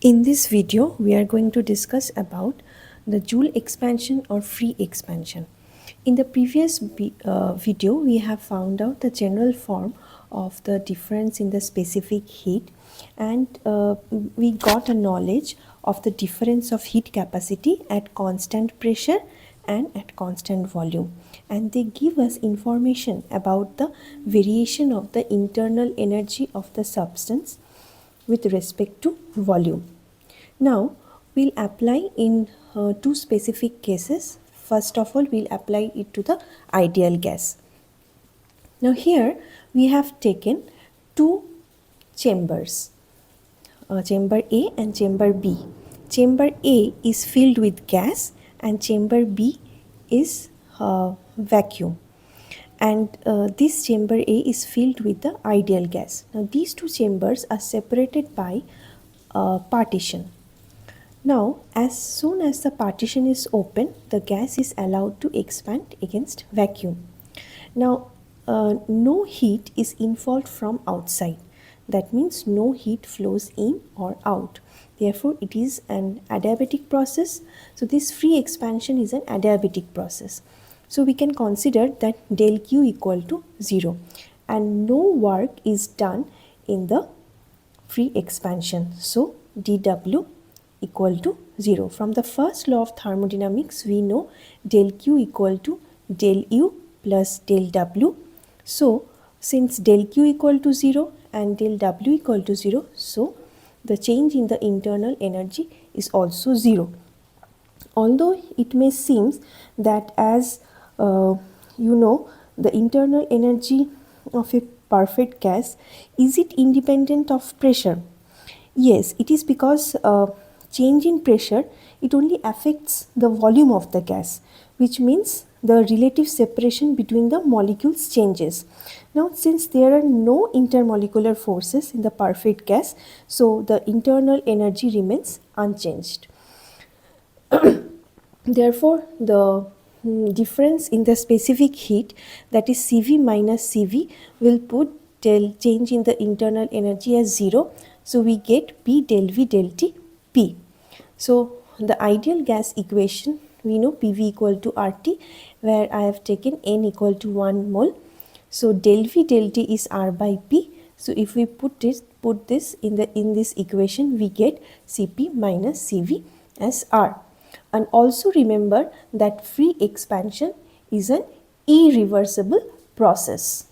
In this video, we are going to discuss about the Joule expansion or free expansion. In the previous video, we have found out the general form of the difference in the specific heat, and we got a knowledge of the difference of heat capacity at constant pressure and at constant volume, and they give us information about the variation of the internal energy of the substance with respect to volume. Now we'll apply in two specific cases. First of all, we'll apply it to the ideal gas. Now here we have taken two chambers, chamber A and chamber B. Chamber A is filled with gas and chamber B is vacuum, and this chamber A is filled with the ideal gas. Now these two chambers are separated by partition. Now as soon as the partition is open, the gas is allowed to expand against vacuum. Now no heat is infilled from outside. That means no heat flows in or out. Therefore it is an adiabatic process. So this free expansion is an adiabatic process. So we can consider that del Q equal to 0 and no work is done in the free expansion. So dW equal to 0. From the first law of thermodynamics, we know del Q equal to del U plus del W. So since del Q equal to 0 and del W equal to 0, so the change in the internal energy is also 0. Although it may seem that as the internal energy of a perfect gas, is it independent of pressure? Yes, it is, because change in pressure, it only affects the volume of the gas, which means the relative separation between the molecules changes. Now since there are no intermolecular forces in the perfect gas, so the internal energy remains unchanged. Therefore the difference in the specific heat, that is Cv minus Cv, will put del change in the internal energy as 0. So we get P del V del T P. So the ideal gas equation, we know PV equal to RT, where I have taken N equal to 1 mole. So del V del T is R by P. So if we put this in this equation, we get Cp minus Cv as R. And also remember that free expansion is an irreversible process.